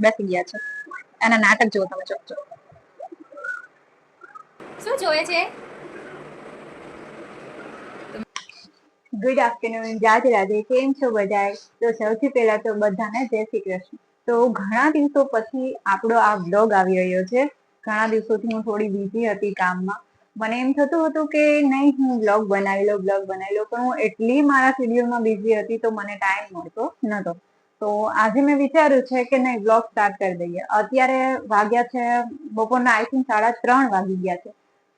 બેસી ગયા છે. એના નાટક જુઓ તમે. શું જોયે છે? Good afternoon, Radhe Radhe. કેમ છો બધા? તો સૌથી પહેલા તો બધાને જય શ્રી કૃષ્ણ. તો ઘણા દિવસો પછી આપણો આ વ્લોગ આવી રહ્યો છે. ઘણા દિવસોથી હું થોડી બિઝી હતી કામમાં. મને એમ થતું હતું કે નહીં હું વ્લોગ બનાવી લો, પણ હું એટલી મારા શેડ્યુલમાં બિઝી હતી તો મને ટાઈમ મળતો નતો. તો આજે મેં વિચાર્યું છે કે નહીં વ્લોગ સ્ટાર્ટ કરી દઈએ. અત્યારે વાગ્યા છે બપોરના આઈ થિંક 3:30 વાગી ગયા છે.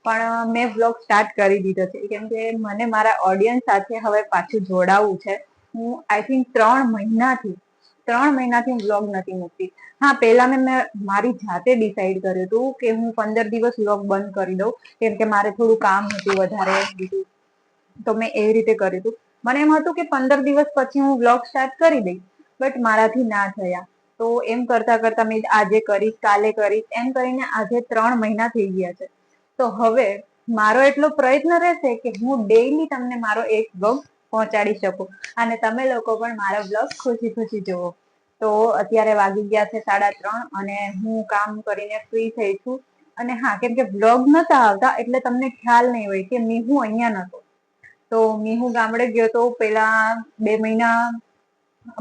પણ મેં વ્લોગ સ્ટાર્ટ કરી દીધો છે કેમ કે મને મારા ઓડિયન્સ સાથે હવે પાછું જોડાવવું છે. હું આઈ થિંક 3 મહિનાથી વ્લોગ નથી મૂકતી. હા, પહેલા મેં મારી જાતે ડિસાઈડ કર્યું હતું કે હું 15 દિવસ વ્લોગ બંધ કરી દઉં કેમ કે મારે થોડું કામ હતું વધારે બીજું. તો મેં એવી રીતે કર્યું હતું. મને એમ હતું કે 15 દિવસ પછી હું વ્લોગ સ્ટાર્ટ કરી દઈશ, બટ મારાથી ના થયા. તો એમ કરતા કરતા મેં આજે કરીશ, કાલે કરીશ, એમ કરીને આજે 3 મહિના થઈ ગયા છે. તો હવે મારો એટલો પ્રયત્ન રહેશે કે હું ડેઈલી તમને મારો એક વ્લોગ પહોંચાડી શકું અને તમે લોકો પણ મારા વ્લોગ ખુશી ખુશી જુઓ. તો અત્યારે વાગી ગયા છે 3:30 અને હું કામ કરીને ફ્રી થઈ છું. અને હા, કેમ કે વ્લોગ નતા આવતા એટલે તમને ખ્યાલ નહીં હોય કે મીહુ અહીંયા નતો. તો મીહુ ગામડે ગયો તો પેલા 2 મહિના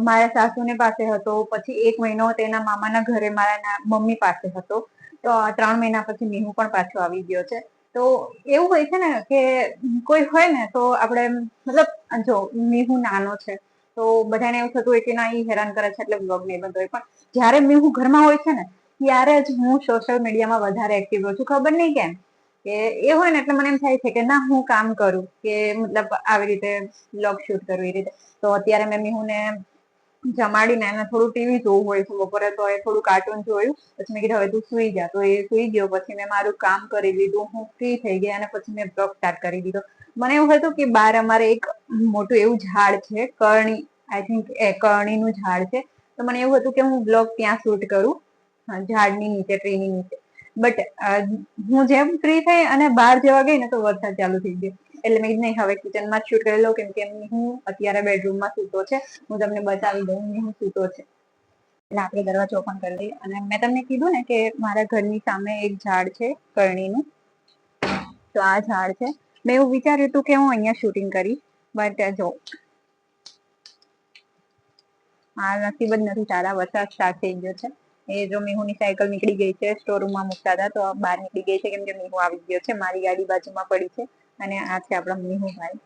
મારા સાસુને પાસે હતો, પછી 1 મહિનો તેના મામાના ઘરે મારા મમ્મી પાસે હતો. તો 3 મહિના પછી મીહુ પણ પાછો આવી ગયો છે. તો એવું હોય છે ને કે કોઈ હોય ને તો આપણે મતલબ જો મીહુ નાનો છે તો બધાને એવું થતું હોય કે ના ઈ હેરાન કરે છે એટલે વ્લોગ નહીં બનતો હોય. પણ જયારે મીહુ ઘરમાં હોય છે ને ત્યારે જ હું સોશિયલ મીડિયામાં વધારે એક્ટિવ રહું છું. ખબર નહીં કેમ કે એ હોય ને એટલે મને એમ થાય છે કે ના હું કામ કરું કે મતલબ આવી રીતે વ્લોગ શૂટ કરું એ રીતે. તો અત્યારે મેં મીહુને જમાડીને એને થોડું ટીવી જોવું હોય છે બપોરે તો એ થોડું કાર્ટૂન જોયું. પછી મેં કીધું હવે તું સુઈ જા. તો એ સુઈ ગયો. પછી મેં મારું કામ કરી લીધું, હું ફ્રી થઈ ગઈ અને પછી મેં વ્લોગ સ્ટાર્ટ કરી દીધો. મને એવું હતું કે બહાર અમારે એક મોટું એવું ઝાડ છે, કરણી, આઈ થિંક કરણીનું ઝાડ છે. તો મને એવું હતું કે હું વ્લોગ ત્યાં શૂટ કરું, ઝાડની નીચે, ટ્રીની નીચે. બટ હું જેમ ફ્રી થઈ અને બહાર જવા ગઈ ને તો વરસાદ ચાલુ થઈ ગયો. એટલે મેં કીધું નહીં હવે કિચનમાં જ શૂટ કરી લઉં કેમ કે હું અત્યારે બેડરૂમમાં સૂતો છે. હું તમને બતાવી દઉં હું સૂતો છે. એટલે આપણે દરવાજો ઓપન કરી દઈએ. અને મેં તમને કીધું ને કે મારા ઘરની સામે એક ઝાડ છે કરણીનું. તો આ ઝાડ છે. મેં એવું વિચાર્યું હતું કે હું અહીંયા શૂટિંગ કરીશ, બટ જો આ નસીબ જ નથી સારા, વરસાદ સ્ટાર્ટ થઈ ગયો છે. એ જો મીહુની સાયકલ નીકળી ગઈ છે, સ્ટોરરૂમમાં મૂકતા હતા તો બહાર નીકળી ગઈ છે કેમ કે મીહુ આવી ગયો છે. મારી ગાડી બાજુમાં પડી છે અને આ છે આપણા મીહુભાઈ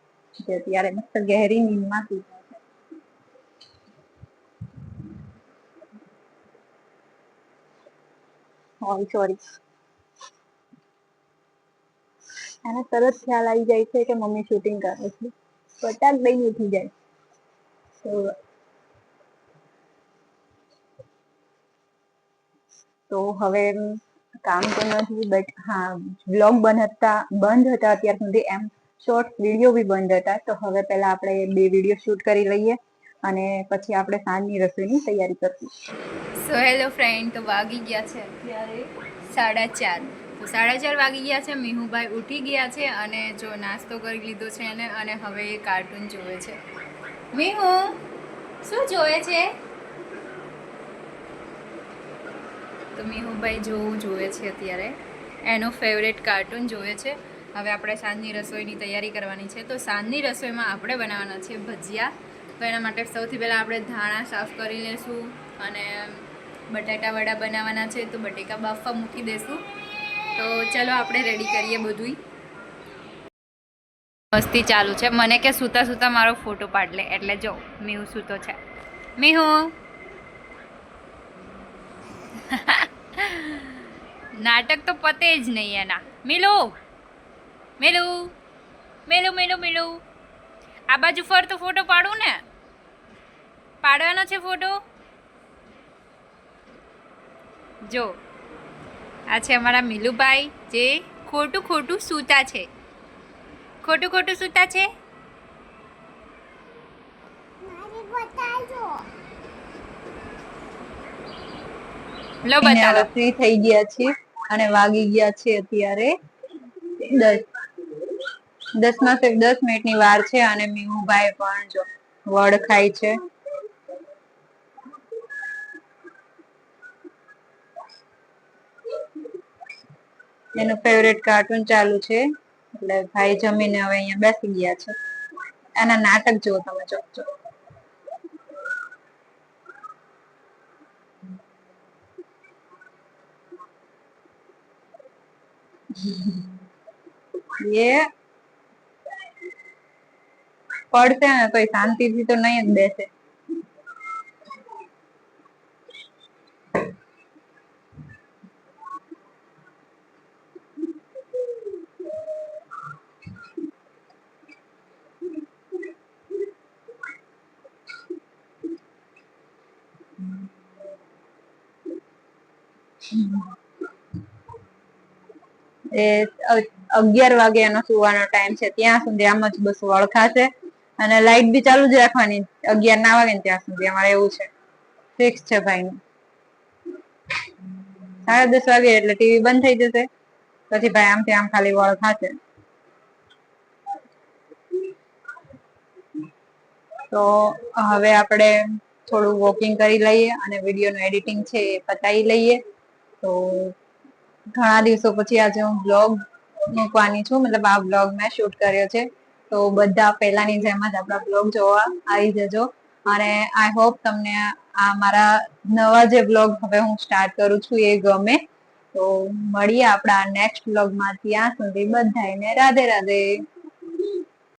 જે અત્યારે મસ્ત ગહેરી નીંદમાં સૂતા છે. સોરી. એને તરત ખ્યાલ આવી જાય છે કે મમ્મી શૂટિંગ કરે છે. પટાક દઈને ઉઠી જાય. તો હવે કામ તો નથી, બટ હા વ્લોગ બંધ હતા અત્યાર સુધી. એમ શોર્ટ વિડીયો બી બંધ હતા. તો હવે પહેલા આપણે 2 વિડીયો શૂટ કરી લઈએ અને પછી આપણે સાંજની રસોઈની તૈયારી કરશું. સો હેલો ફ્રેન્ડ, તો વાગી ગયા છે અત્યારે 4:30. તો 4:30 વાગી ગયા છે. મીહુભાઈ ઉઠી ગયા છે અને જો નાસ્તો કરી લીધો છે એને, અને હવે એ કાર્ટૂન જોવે છે. મીહુ શું જોવે છે? તો મીહુભાઈ જોવે છે અત્યારે, એનો ફેવરેટ કાર્ટૂન જોવે છે. હવે આપણે સાંજની રસોઈની તૈયારી કરવાની છે. તો સાંજની રસોઈમાં આપણે બનાવવાના છે ભજીયા. તો એના માટે સૌથી પહેલાં આપણે ધાણા સાફ કરી લઈશું અને બટાટા વડા બનાવવાના છે તો બટેકા બાફવા મૂકી દઈશું. તો ચલો આપણે રેડી કરીએ બધું. મસ્તી ચાલુ છે. મને કે સૂતા સૂતા મારો ફોટો પાડ લે, એટલે જો મીહુ સૂતો છે. મીહુ નાટક તો પતે જ નહીં એના. મિલું મિલું મિલું મિલું મિલું આ બાજુ ફરતો ફોટો પાડું ને, પાડવાનો છે ફોટો. જો આ છે અમારા મિલુભાઈ જે ખોટું ખોટું સૂતા છે. ખોટું ખોટું સૂતા છે. લો બતાવો. ફ્રી થઈ ગયા છીએ અને વાગી ગયા છે અત્યારે 10 વાર છે અને મીહુભાઈ પણ જો વડ ખાય છે. એનું ફેવરેટ કાર્ટૂન ચાલુ છે, એટલે ભાઈ જમીને હવે અહીંયા બેસી ગયા છે. એના નાટક જુઓ તમે ચોકચો. એ પડશે ને તો શાંતિથી તો નહીં જ બેસે. એ 11 વાગ્યાનો સુવાનો ટાઈમ છે, ત્યાં સુધી આમ જ બસ વળખાશે અને લાઈટ બી ચાલુ જ રાખવાની 11 ના વાગે ને ત્યાં સુધી. અમારે એવું છે, ફિક્સ છે ભાઈનું. 10:30 વાગે એટલે ટીવી બંધ થઈ જશે, પછી ભાઈ આમથી આમ ખાલી વળખાશે. તો હવે આપણે થોડું વોકિંગ કરી લઈએ અને વિડીયોનું એડિટિંગ છે એ પતાવી લઈએ. તો ઘણા દિવસો પછી આજે હું બ્લોગ મૂકવાની છું, મતલબ આ બ્લોગ મેં શૂટ કર્યો છે. તો બધા પહેલાની જેમ જ આપણા બ્લોગ જોવા આવી જજો. અને આઈ હોપ તમને આ મારા નવા જે બ્લોગ હવે હું સ્ટાર્ટ કરું છું એ ગમે. તો મળીએ આપણા નેક્સ્ટ બ્લોગમાં. ત્યાં સુધી બધાને રાધે રાધે.